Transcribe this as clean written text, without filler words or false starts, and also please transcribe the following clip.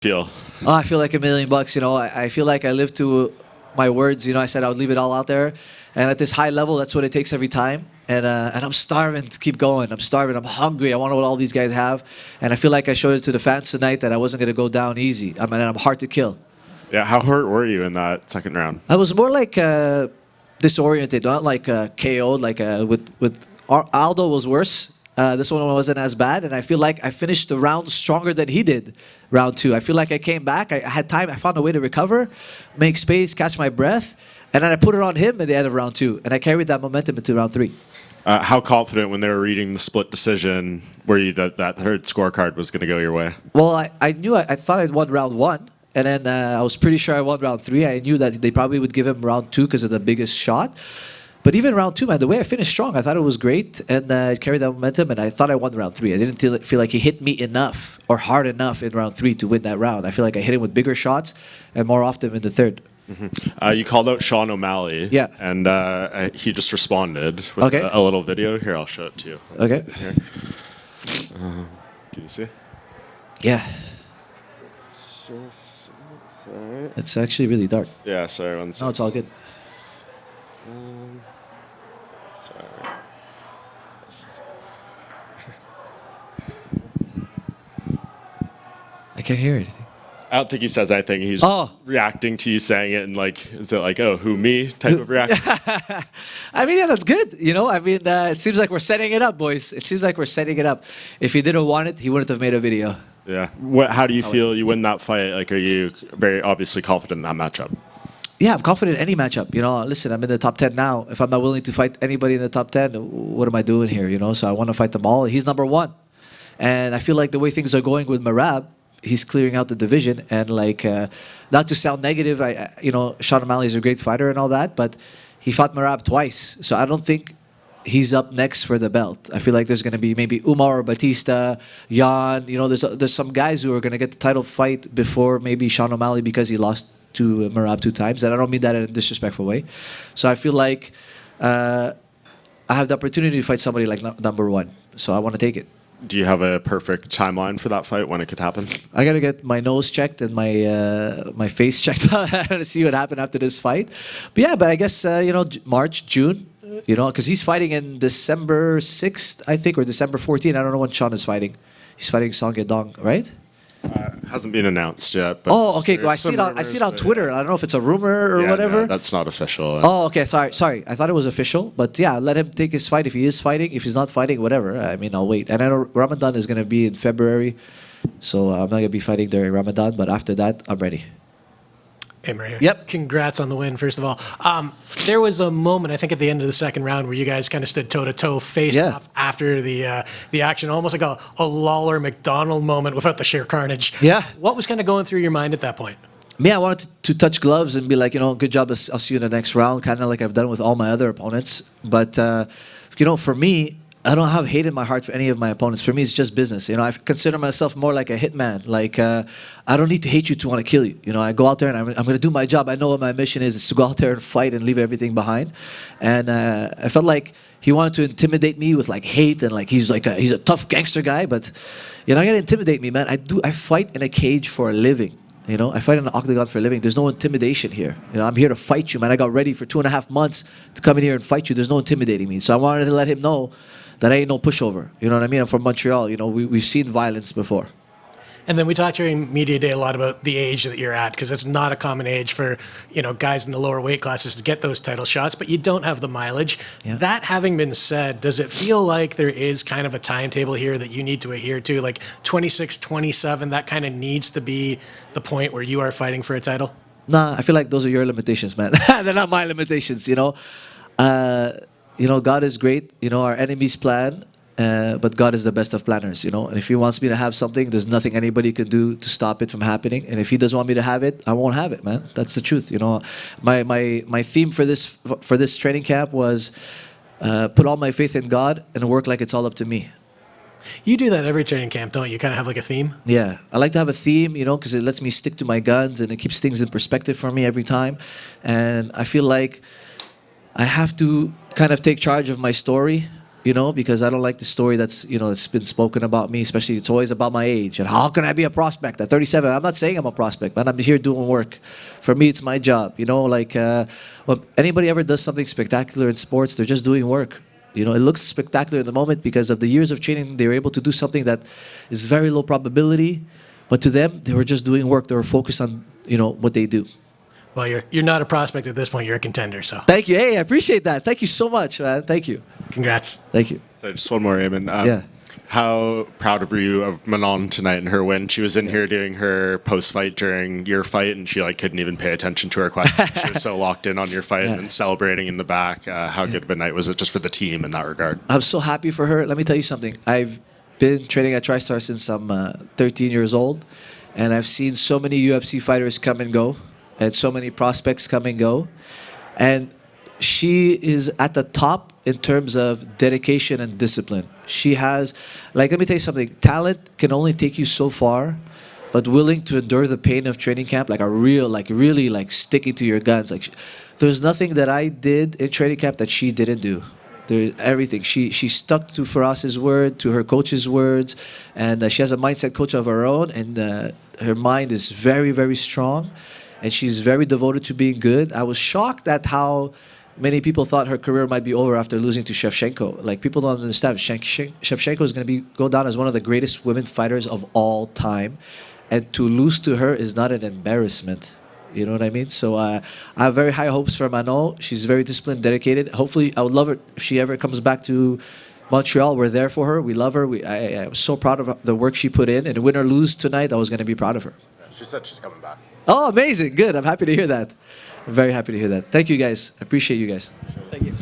Feel? Oh, I feel like $1,000,000. I feel like I live to my words. I said I would leave it all out there, and at this high level, that's what it takes every time. And I'm starving to keep going. I'm starving. I'm hungry. I want what all these guys have, and I feel like I showed it to the fans tonight that I wasn't going to go down easy. I'm hard to kill. Yeah, how hurt were you in that second round? I was more like disoriented, not like KO'd. Like with Aldo was worse. This one wasn't as bad, and I feel like I finished the round stronger than he did. Round 2, I feel like I came back. I had time. I found a way to recover, make space, catch my breath, and then I put it on him at the end of round 2, and I carried that momentum into round 3. How confident when they were reading the split decision were you that third scorecard was going to go your way? Well, I knew. I thought I'd won round 1. And then I was pretty sure I won round 3. I knew that they probably would give him round 2 because of the biggest shot. But even round 2, man, the way I finished strong, I thought it was great. And I carried that momentum, and I thought I won round 3. I didn't feel like he hit me enough or hard enough in round 3 to win that round. I feel like I hit him with bigger shots and more often in the third. Mm-hmm. You called out Sean O'Malley. Yeah. And he just responded with a little video. Here, I'll show it to you. Okay. Here. Can you see? Yeah. It's actually really dark. Yeah, sorry. One second. No, it's all good. Sorry. I can't hear anything. I don't think he says anything. He's reacting to you saying it, and is it like, oh, who, me type of reaction? I mean, yeah, that's good. It seems like we're setting it up, boys. It seems like we're setting it up. If he didn't want it, he wouldn't have made a video. Yeah. How do you feel you win that fight? Are you very obviously confident in that matchup? Yeah, I'm confident in any matchup. Listen, I'm in the top 10 now. If I'm not willing to fight anybody in the top 10, what am I doing here? So I want to fight them all. He's number 1. And I feel like the way things are going with Merab, he's clearing out the division. And not to sound negative, Sean O'Malley is a great fighter and all that, but he fought Merab twice. So I don't think he's up next for the belt. I feel like there's going to be maybe Umar or Batista, Jan. There's some guys who are going to get the title fight before maybe Sean O'Malley because he lost to Merab 2 times. And I don't mean that in a disrespectful way. So I feel like I have the opportunity to fight somebody like number 1. So I want to take it. Do you have a perfect timeline for that fight when it could happen? I got to get my nose checked and my face checked to see what happened after this fight. But I guess, March, June. Because he's fighting in December 6th, I think, or December 14th. I don't know when Sean is fighting. He's fighting Song Yadong, right? Hasn't been announced yet. But oh, okay. Well, I see it on Twitter. I don't know if it's a rumor or whatever. No, that's not official. Oh, okay. Sorry. I thought it was official. But yeah, let him take his fight. If he is fighting, if he's not fighting, whatever. I mean, I'll wait. And I know Ramadan is going to be in February. So I'm not going to be fighting during Ramadan. But after that, I'm ready. Hey, Maria. Yep. Congrats on the win, first of all. There was a moment, I think, at the end of the second round where you guys kind of stood toe-to-toe, faced off after the action, almost like a Lawler McDonald moment without the sheer carnage. Yeah. What was kind of going through your mind at that point? Me, I wanted to touch gloves and be like, good job, I'll see you in the next round, kind of like I've done with all my other opponents. But, for me, I don't have hate in my heart for any of my opponents. For me, it's just business. I consider myself more like a hitman. I don't need to hate you to want to kill you. I go out there and I'm going to do my job. I know what my mission is to go out there and fight and leave everything behind. And I felt like he wanted to intimidate me with hate and he's a tough gangster guy. But you're not going to intimidate me, man. I fight in a cage for a living. I fight in an octagon for a living. There's no intimidation here. I'm here to fight you, man. I got ready for 2.5 months to come in here and fight you. There's no intimidating me. So I wanted to let him know that I ain't no pushover. You know what I mean? I'm from Montreal. We've seen violence before. And then we talked during Media Day a lot about the age that you're at, because it's not a common age for, guys in the lower weight classes to get those title shots, but you don't have the mileage. Yeah. That having been said, does it feel like there is kind of a timetable here that you need to adhere to? Like 26, 27, that kind of needs to be the point where you are fighting for a title? Nah, I feel like those are your limitations, man. They're not my limitations, God is great. Our enemies plan, but God is the best of planners, And if He wants me to have something, there's nothing anybody can do to stop it from happening. And if He doesn't want me to have it, I won't have it, man. That's the truth, My theme for this training camp was put all my faith in God and work like it's all up to me. You do that every training camp, don't you? You kind of have like a theme? Yeah. I like to have a theme, because it lets me stick to my guns and it keeps things in perspective for me every time. And I feel like I have to kind of take charge of my story because I don't like the story that's been spoken about me. Especially, it's always about my age and how can I be a prospect at 37? I'm not saying I'm a prospect, man. I'm here doing work. For me, it's my job. When anybody ever does something spectacular in sports, they're just doing work. It looks spectacular in the moment because of the years of training. They were able to do something that is very low probability, but to them, they were just doing work. They were focused on what they do. Well, you're not a prospect at this point. You're a contender. So Thank you. Hey, I appreciate that. Thank you so much, man. Thank you. congrats. Thank you. So just one more, Aiemann. Yeah. How proud were you of Manon tonight and her win? She was in here doing her post-fight during your fight, and she couldn't even pay attention to her question. She was so locked in on your fight and celebrating in the back. How good of a night was it just for the team in that regard? I'm so happy for her. Let me tell you something. I've been training at TriStar since I'm 13 years old, and I've seen so many UFC fighters come and go, and so many prospects come and go. And she is at the top in terms of dedication and discipline. She has, let me tell you something. Talent can only take you so far, but willing to endure the pain of training camp, really sticking to your guns. There's nothing that I did in training camp that she didn't do. Everything. She stuck to Faraz's word, to her coach's words, and she has a mindset coach of her own, and her mind is very, very strong, and she's very devoted to being good. I was shocked at how many people thought her career might be over after losing to Shevchenko. People don't understand. Shevchenko is going to go down as one of the greatest women fighters of all time, and to lose to her is not an embarrassment. You know what I mean? So I have very high hopes for Manon. She's very disciplined, dedicated. Hopefully, I would love her if she ever comes back to Montreal. We're there for her. We love her. I was so proud of the work she put in. And win or lose tonight, I was going to be proud of her. She said she's coming back. Oh, amazing. Good. I'm happy to hear that. I'm very happy to hear that. Thank you, guys. I appreciate you guys. Thank you.